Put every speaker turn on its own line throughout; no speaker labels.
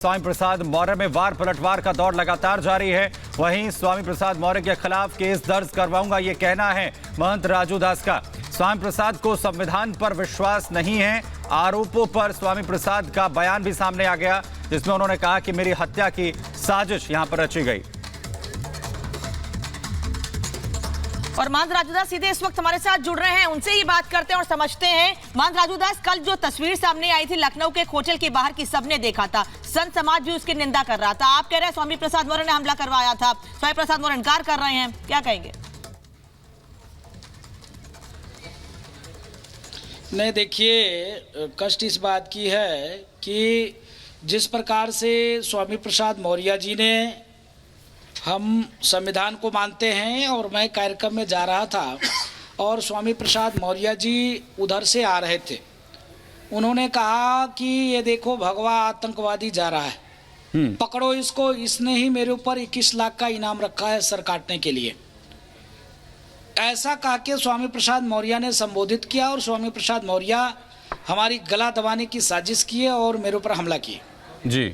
स्वामी प्रसाद मौर्य में वार पलटवार का दौर लगातार जारी है। वहीं स्वामी प्रसाद मौर्य के खिलाफ केस दर्ज करवाऊंगा, ये कहना है महंत राजू दास का। स्वामी प्रसाद को संविधान पर विश्वास नहीं है। आरोपों पर स्वामी प्रसाद का बयान भी सामने आ गया, जिसमें उन्होंने कहा कि मेरी हत्या की साजिश यहां पर रची गई।
और महंत राजू दास सीधे इस वक्त हमारे साथ जुड़ रहे हैं, उनसे ही बात करते हैं और समझते हैं। महंत राजू दास, कल जो तस्वीर सामने आई थी लखनऊ के खोचल के बाहर की, सबने देखा था, संत समाज भी उसकी निंदा कर रहा था। आप कह रहे हैं स्वामी प्रसाद मौर्य ने हमला करवाया था, स्वामी प्रसाद मौर्य इनकार कर रहे हैं, क्या कहेंगे?
नहीं, देखिए, कष्ट इस बात की है कि जिस प्रकार से स्वामी प्रसाद मौर्य जी ने, हम संविधान को मानते हैं और मैं कार्यक्रम में जा रहा था और स्वामी प्रसाद मौर्य जी उधर से आ रहे थे। उन्होंने कहा कि ये देखो भगवा आतंकवादी जा रहा है, पकड़ो इसको, इसने ही मेरे ऊपर 21 लाख का इनाम रखा है सर काटने के लिए। ऐसा कहा के स्वामी प्रसाद मौर्य ने संबोधित किया और स्वामी प्रसाद मौर्य हमारी गला दबाने की साजिश की और मेरे ऊपर हमला किए
जी।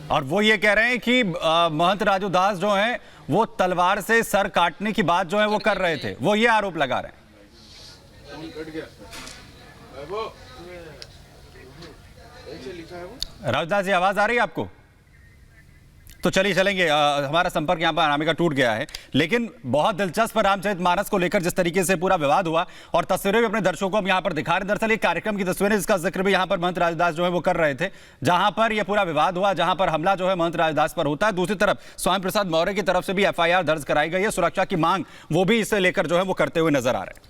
और वो ये कह रहे हैं कि महंत राजू दास जो हैं वो तलवार से सर काटने की बात जो है वो कर रहे थे, वो ये आरोप लगा रहे हैं। राजू दास जी, आवाज आ रही है आपको? तो चलिए चलेंगे, हमारा संपर्क यहाँ पर अनामिका टूट गया है। लेकिन बहुत दिलचस्प रामचरितमानस को लेकर जिस तरीके से पूरा विवाद हुआ और तस्वीरें भी अपने दर्शकों को हम यहाँ पर दिखा रहे हैं। दरअसल एक कार्यक्रम की तस्वीरें जिसका जिक्र भी यहाँ पर महंत राजदास जो है वो कर रहे थे, जहां पर यह पूरा विवाद हुआ, जहां पर हमला जो है महंत राजदास पर होता है। दूसरी तरफ स्वामी प्रसाद मौर्य की तरफ से भी FIR दर्ज कराई गई है। सुरक्षा की मांग वो भी इसे लेकर जो है वो करते हुए नजर आ रहे हैं।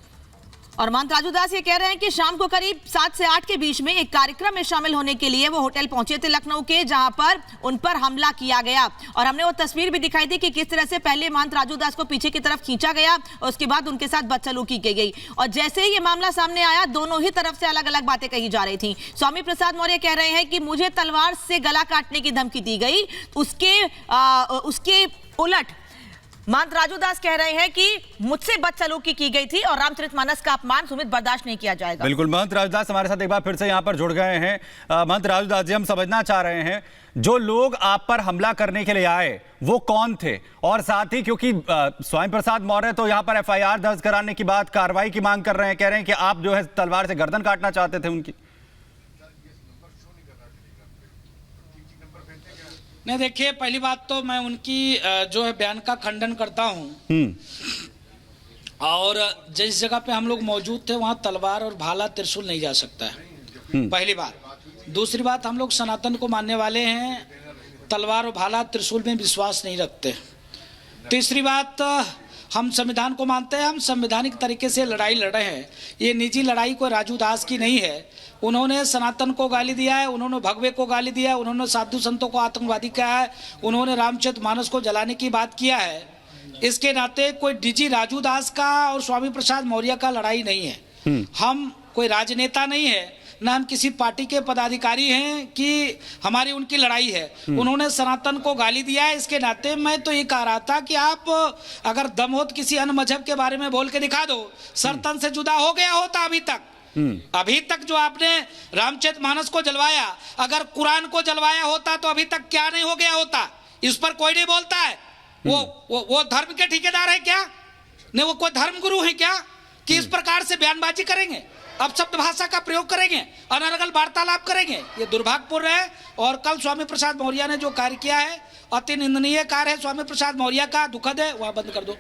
और महंत राजू दास ये कह रहे हैं कि शाम को करीब 7 से 8 के बीच में एक कार्यक्रम में शामिल होने के लिए वो होटल पहुंचे थे लखनऊ के, जहां पर उन पर हमला किया गया। और हमने वो तस्वीर भी दिखाई थी कि किस तरह से पहले महंत राजू दास को पीछे की तरफ खींचा गया और उसके बाद उनके साथ बदसलूकी की गई। और जैसे ही ये मामला सामने आया, दोनों ही तरफ से अलग अलग बातें कही जा रही थी। स्वामी प्रसाद मौर्य कह रहे हैं कि मुझे तलवार से गला काटने की धमकी दी गई, उसके उलट महंत राजू दास कह रहे हैं कि मुझसे बदसलूकी की गई थी और रामचरितमानस का अपमान सुमित बर्दाश्त नहीं किया जाएगा।
बिल्कुल, महंत राजू दास हमारे साथ एक बार फिर से यहाँ पर जुड़ गए हैं। महंत राजू दास जी, हम समझना चाह रहे हैं जो लोग आप पर हमला करने के लिए आए वो कौन थे, और साथ ही क्योंकि स्वामी प्रसाद मौर्य तो यहाँ पर FIR दर्ज कराने की बात, कार्रवाई की मांग कर रहे हैं, कह रहे हैं कि आप जो है तलवार से गर्दन काटना चाहते थे उनकी।
नहीं, देखिए, पहली बात तो मैं उनकी जो है बयान का खंडन करता हूं। और जिस जगह पे हम लोग मौजूद थे वहां तलवार और भाला त्रिशूल नहीं जा सकता है, पहली बात। दूसरी बात, हम लोग सनातन को मानने वाले हैं, तलवार और भाला त्रिशूल में विश्वास नहीं रखते। तीसरी बात, हम संविधान को मानते हैं, हम संवैधानिक तरीके से लड़ाई लड़ रहे हैं। ये निजी लड़ाई कोई राजू दास की नहीं है। उन्होंने सनातन को गाली दिया है, उन्होंने भगवे को गाली दिया है, उन्होंने साधु संतों को आतंकवादी कहा है, उन्होंने रामचरितमानस को जलाने की बात किया है। इसके नाते कोई निजी राजू दास का और स्वामी प्रसाद मौर्य का लड़ाई नहीं है। हम कोई राजनेता नहीं है, ना हम किसी पार्टी के पदाधिकारी हैं कि हमारी उनकी लड़ाई है। उन्होंने सनातन को गाली दिया है, इसके नाते मैं तो ये कह रहा था कि आप अगर दम हो तो किसी अन्य मजहब के बारे में बोल के दिखा दो। सर तन से जुदा हो गया होता अभी तक जो आपने रामचरितमानस को जलवाया, अगर कुरान को जलवाया होता तो अभी तक क्या नहीं हो गया होता। इस पर कोई नहीं बोलता है। वो धर्म के ठेकेदार है क्या? नहीं, वो कोई धर्म गुरु है क्या कि इस प्रकार से बयानबाजी करेंगे, अपशब्द भाषा का प्रयोग करेंगे, अनर्गल वार्तालाप करेंगे? ये दुर्भाग्यपूर्ण है। और कल स्वामी प्रसाद मौर्य ने जो कार्य किया है अति निंदनीय कार्य है। स्वामी प्रसाद मौर्य का दुखद है, वहां बंद कर दो,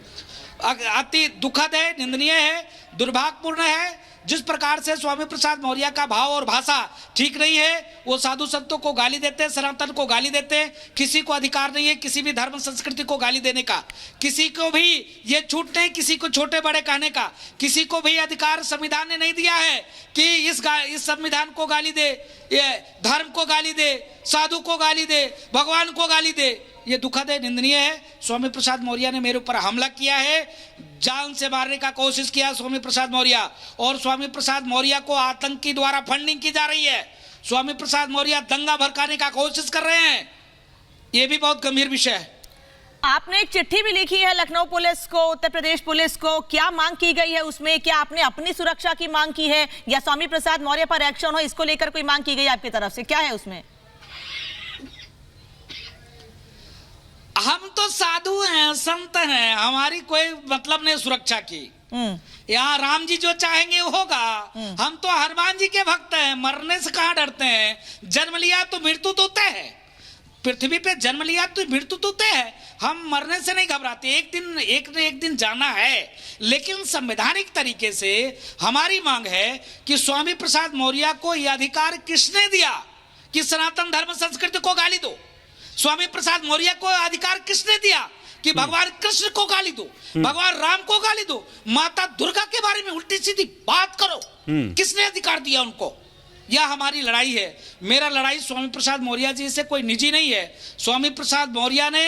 अति दुखद है, निंदनीय है, दुर्भाग्यपूर्ण है। जिस प्रकार से स्वामी प्रसाद मौर्य का भाव और भाषा ठीक नहीं है, वो साधु संतों को गाली देते हैं, सनातन को गाली देते हैं। किसी को अधिकार नहीं है किसी भी धर्म संस्कृति को गाली देने का, किसी को भी ये छूट नहीं किसी को छोटे बड़े कहने का, किसी को भी अधिकार संविधान ने नहीं दिया है कि इस संविधान को गाली दे, ये धर्म को गाली दे, साधु को गाली दे, भगवान को गाली दे। ये दुखद है, निंदनीय है। स्वामी प्रसाद मौर्य ने मेरे ऊपर हमला किया है, जान से मारने का कोशिश किया स्वामी प्रसाद मौर्य, और स्वामी प्रसाद मौर्य को आतंकी द्वारा फंडिंग की जा रही है। स्वामी प्रसाद मौर्य दंगा भड़काने का कोशिश कर रहे हैं। ये भी बहुत गंभीर विषय है।
आपने एक चिट्ठी भी लिखी है लखनऊ पुलिस को, उत्तर प्रदेश पुलिस को, क्या मांग की गई है उसमें? क्या आपने अपनी सुरक्षा की मांग की है या स्वामी प्रसाद मौर्य पर एक्शन हो इसको लेकर कोई मांग की गई आपकी तरफ से? क्या है उसमें?
साधु हैं, संत हैं, हमारी कोई मतलब नहीं सुरक्षा की। यहाँ राम जी जो चाहेंगे वो होगा। हम तो हनुमान जी के भक्त हैं, मरने से कहाँ डरते हैं। जन्म लिया तो मृत्यु तो तय है, पृथ्वी पे जन्म लिया तो मृत्यु तो तय है। हम मरने से नहीं घबराते, एक दिन जाना है। लेकिन संवैधानिक तरीके से हमारी मांग है कि स्वामी प्रसाद मौर्य को यह अधिकार किसने दिया कि सनातन धर्म संस्कृति को गाली दो? स्वामी प्रसाद मौर्य को अधिकार किसने दिया कि भगवान कृष्ण को गाली दो, भगवान राम को गाली दो, माता दुर्गा के बारे में उल्टी सीधी बात करो? किसने अधिकार दिया उनको? यह हमारी लड़ाई है। मेरा लड़ाई स्वामी प्रसाद मौर्य जी से कोई निजी नहीं है। स्वामी प्रसाद मौर्य ने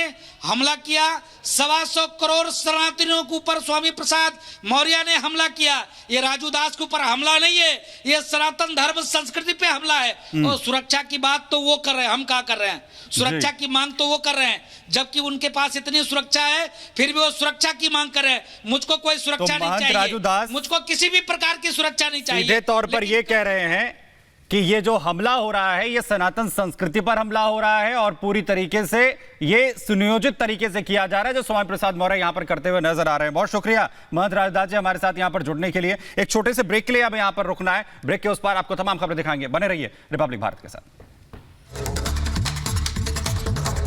हमला किया, 125 करोड़ सनातनियों के ऊपर स्वामी प्रसाद मौर्य ने हमला किया। ये राजू दास के ऊपर हमला नहीं है, ये सनातन धर्म संस्कृति पे हमला है। और सुरक्षा की बात तो वो कर रहे हैं, हम क्या कर रहे हैं? सुरक्षा की मांग तो वो कर रहे हैं, जबकि उनके पास इतनी सुरक्षा है फिर भी वो सुरक्षा की मांग कर रहे हैं। मुझको कोई सुरक्षा नहीं चाहिए,
राजू दास
मुझको किसी भी प्रकार की सुरक्षा नहीं चाहिए।
सीधे तौर पर ये कह रहे हैं कि ये जो हमला हो रहा है ये सनातन संस्कृति पर हमला हो रहा है और पूरी तरीके से ये सुनियोजित तरीके से किया जा रहा है, जो स्वामी प्रसाद मौर्य यहां पर करते हुए नजर आ रहे हैं। बहुत शुक्रिया महंत राजू दास जी हमारे साथ यहां पर जुड़ने के लिए। एक छोटे से ब्रेक के लिए अब यहां पर रुकना है, ब्रेक के उस पार आपको तमाम खबरें दिखाएंगे। बने रहिए रिपब्लिक भारत के साथ।